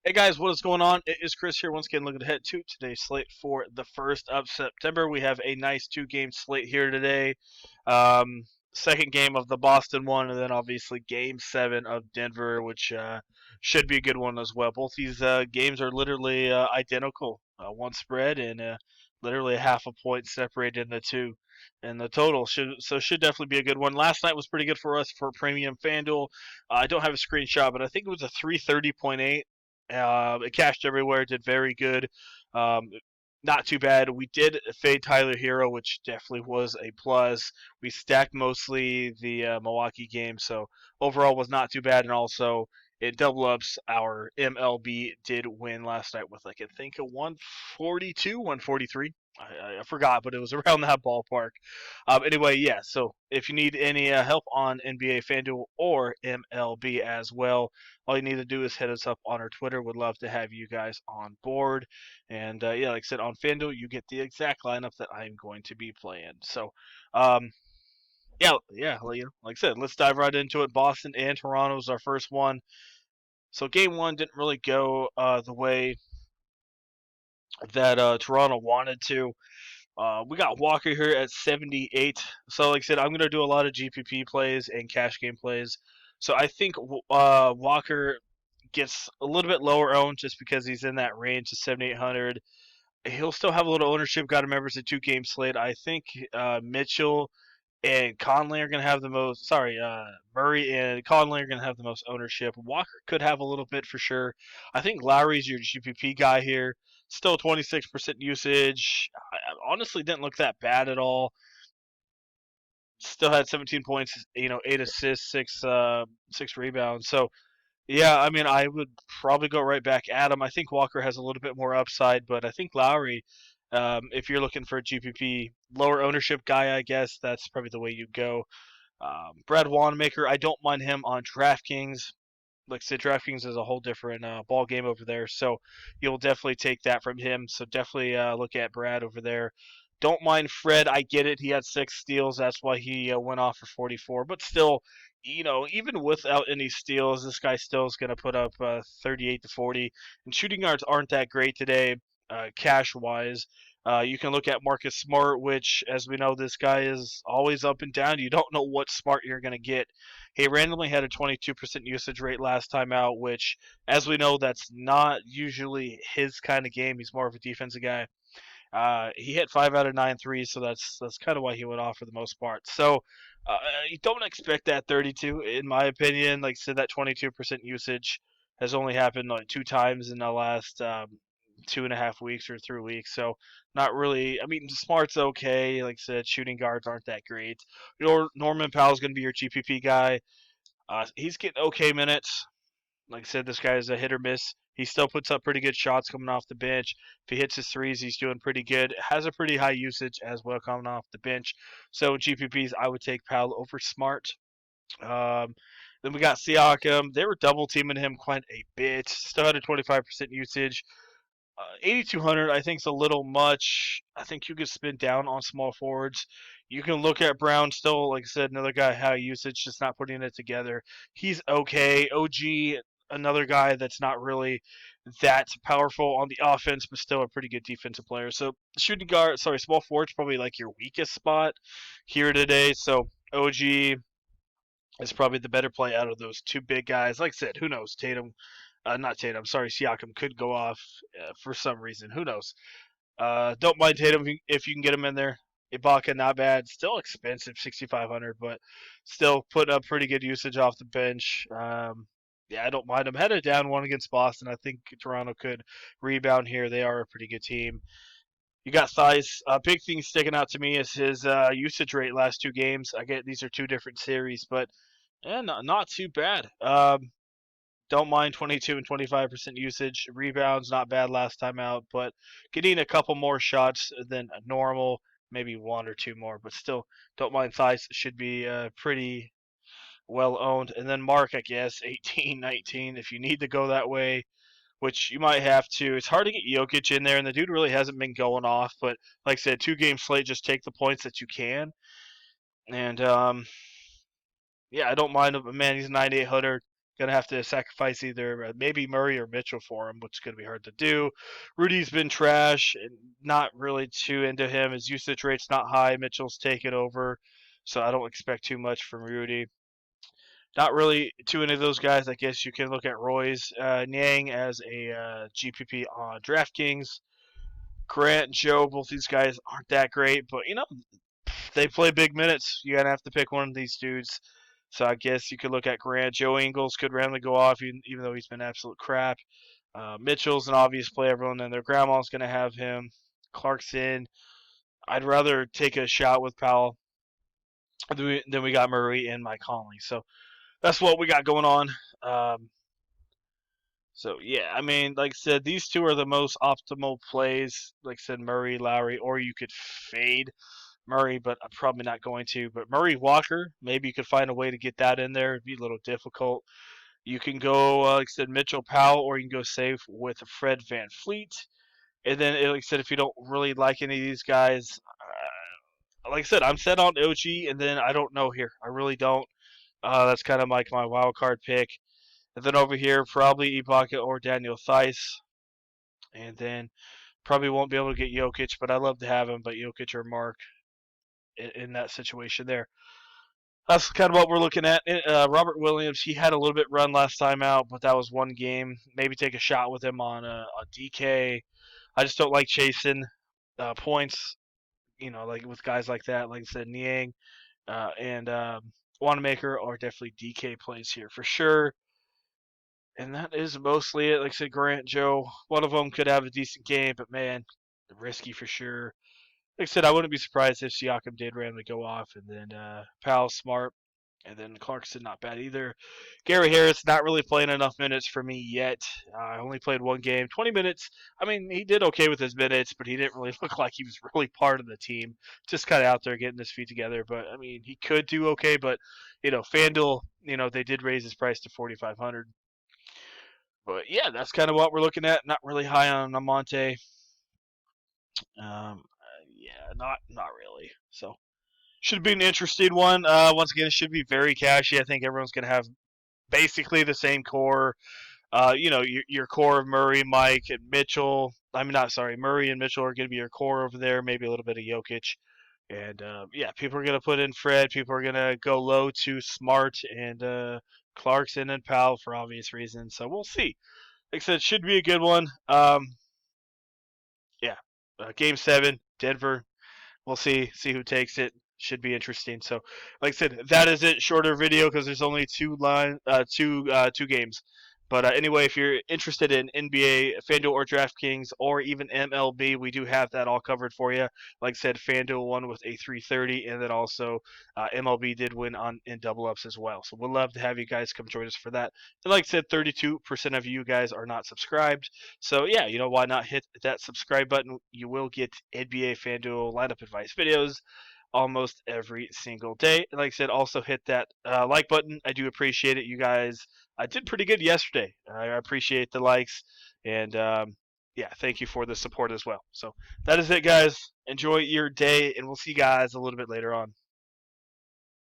Hey guys, what is going on? It is Chris here once again looking ahead to today's slate for the 1st of September. We have a nice 2-game slate here today. Um, Second game of the Boston one, and then obviously game 7 of Denver, which should be a good one as well. Both these games are literally identical. One spread and literally a half a point separated in the two. And the total should definitely be a good one. Last night was pretty good for us for premium FanDuel. I don't have a screenshot, but I think it was a 330.8. It cashed everywhere, did very good. Um, Not too bad. We did fade Tyler Hero, which definitely was a plus. We stacked mostly the Milwaukee game, so overall was not too bad. And also, it double ups our MLB did win last night with I think a 142, 143. I forgot, but it was around that ballpark. Anyway, yeah. So if you need any help on NBA FanDuel or MLB as well, all you need to do is hit us up on our Twitter. Would love to have you guys on board. And yeah, like I said, on FanDuel, you get the exact lineup that I'm going to be playing. So, um, yeah, like I said, let's dive right into it. Boston and Toronto is our first one. So game one didn't really go the way that Toronto wanted to. We got Walker here at 78. So, like I said, I'm going to do a lot of GPP plays and cash game plays. So, I think Walker gets a little bit lower owned just because he's in that range of 7,800. He'll still have a little ownership. Got to remember it's a 2-game slate. I think Mitchell and Conley are going to have the most. Sorry, Murray and Conley are going to have the most ownership. Walker could have a little bit for sure. I think Lowry's your GPP guy here. Still 26% usage. I honestly didn't look that bad at all. Still had 17 points, 8 assists, six rebounds. So yeah, I mean, I would probably go right back at him. I think Walker has a little bit more upside, but I think Lowry, if you're looking for a GPP lower ownership guy, I guess that's probably the way you go. Brad Wanamaker, I don't mind him on DraftKings. Like I said, DraftKings is a whole different ball game over there, so you'll definitely take that from him. So definitely look at Brad over there. Don't mind Fred. I get it. He had 6 steals. That's why he went off for 44. But still, even without any steals, this guy still is going to put up 38 to 40. And shooting guards aren't that great today, cash wise. You can look at Marcus Smart, which, as we know, this guy is always up and down. You don't know what Smart you're going to get. He randomly had a 22% usage rate last time out, which, as we know, that's not usually his kind of game. He's more of a defensive guy. He hit 5 out of 9 threes, so that's kind of why he went off for the most part. So you don't expect that 32, in my opinion. Like I said, that 22% usage has only happened like 2 times in the last 2.5 weeks or 3 weeks. So not really. I mean, Smart's okay. Like I said, shooting guards aren't that great. Norman Powell's going to be your GPP guy. He's getting okay minutes. Like I said, this guy is a hit or miss. He still puts up pretty good shots coming off the bench. If he hits his threes, he's doing pretty good. Has a pretty high usage as well coming off the bench. So in GPPs, I would take Powell over Smart. Um, then we got Siakam. They were double teaming him quite a bit. Still had a 25% usage. 8,200, I think, is a little much. I think you could spin down on small forwards. You can look at Brown still, like I said, another guy high usage, just not putting it together. He's okay. OG, another guy that's not really that powerful on the offense, but still a pretty good defensive player. So shooting guard, sorry, small forward's probably like your weakest spot here today. So OG is probably the better play out of those two big guys. Like I said, who knows? Not Tatum. Sorry, Siakam could go off for some reason. Who knows? Don't mind Tatum if you can get him in there. Ibaka, not bad. Still expensive, 6,500, but still put up pretty good usage off the bench. Yeah, I don't mind him. Had a down one against Boston. I think Toronto could rebound here. They are a pretty good team. You got Thies. Big thing sticking out to me is his usage rate last 2 games. I get these are 2 different series, but not too bad. Don't mind 22 and 25% usage. Rebounds, not bad last time out, but getting a couple more shots than normal, maybe 1 or 2 more, but still don't mind Thies. Should be pretty well owned. And then Mark, I guess, 18, 19, if you need to go that way, which you might have to. It's hard to get Jokic in there, and the dude really hasn't been going off, but like I said, 2-game slate, just take the points that you can. And yeah, I don't mind him. Man, he's 9,800. Gonna have to sacrifice either maybe Murray or Mitchell for him, which is gonna be hard to do. Rudy's been trash, and not really too into him. His usage rate's not high. Mitchell's taken over, so I don't expect too much from Rudy. Not really too into those guys. I guess you can look at Roy's Niang as a GPP on DraftKings. Grant and Joe, both these guys aren't that great, but they play big minutes. You're gonna have to pick one of these dudes. So I guess you could look at Grant. Joe Ingles could randomly go off, even though he's been absolute crap. Mitchell's an obvious play. Everyone and their grandma's gonna have him. Clarkson. I'd rather take a shot with Powell than we got Murray and Mike Conley. So that's what we got going on. So yeah, I mean, like I said, these two are the most optimal plays. Like I said, Murray, Lowry, or you could fade Murray, but I'm probably not going to. But Murray Walker, maybe you could find a way to get that in there. It'd be a little difficult. You can go, like I said, Mitchell Powell, or you can go safe with Fred VanVleet. And then, like I said, if you don't really like any of these guys, like I said, I'm set on OG, and then I don't know here. I really don't. That's kind of like my wild card pick. And then over here, probably Ibaka or Daniel Theis. And then probably won't be able to get Jokic, but I'd love to have him. But Jokic or Mark in that situation there. That's kind of what we're looking at. Robert Williams, he had a little bit run last time out, but that was one game. Maybe take a shot with him on a DK. I just don't like chasing points, like with guys like that. Like I said, Niang and Wanamaker are definitely DK plays here for sure. And that is mostly it. Like I said, Grant, Joe, one of them could have a decent game, but man, risky for sure. Like I said, I wouldn't be surprised if Siakam did randomly go off, and then Powell, Smart, and then Clarkson, not bad either. Gary Harris, not really playing enough minutes for me yet. I only played one game, 20 minutes. I mean, he did okay with his minutes, but he didn't really look like he was really part of the team. Just kind of out there getting his feet together. But I mean, he could do okay. But FanDuel, they did raise his price to 4,500. But yeah, that's kind of what we're looking at. Not really high on Amante. Yeah, not really. So should be an interesting one. Once again, it should be very cashy. I think everyone's gonna have basically the same core. Your core of Murray, Mike, and Mitchell. I mean, not sorry, Murray and Mitchell are gonna be your core over there. Maybe a little bit of Jokic. And yeah, people are gonna put in Fred. People are gonna go low to Smart and Clarkson and Powell for obvious reasons. So we'll see. Like I said, it should be a good one. Yeah, Game 7, Denver. We'll see who takes it. Should be interesting. So, like I said, that is it. Shorter video because there's only two games. But anyway, if you're interested in NBA, FanDuel, or DraftKings, or even MLB, we do have that all covered for you. Like I said, FanDuel won with a 330, and then also MLB did win in double ups as well. So we'd love to have you guys come join us for that. And like I said, 32% of you guys are not subscribed. So yeah, why not hit that subscribe button? You will get NBA FanDuel lineup advice videos almost every single day. And like I said, also hit that like button. I do appreciate it. You guys did pretty good yesterday. I appreciate the likes. And yeah, thank you for the support as well. So that is it, guys. Enjoy your day, and we'll see you guys a little bit later on.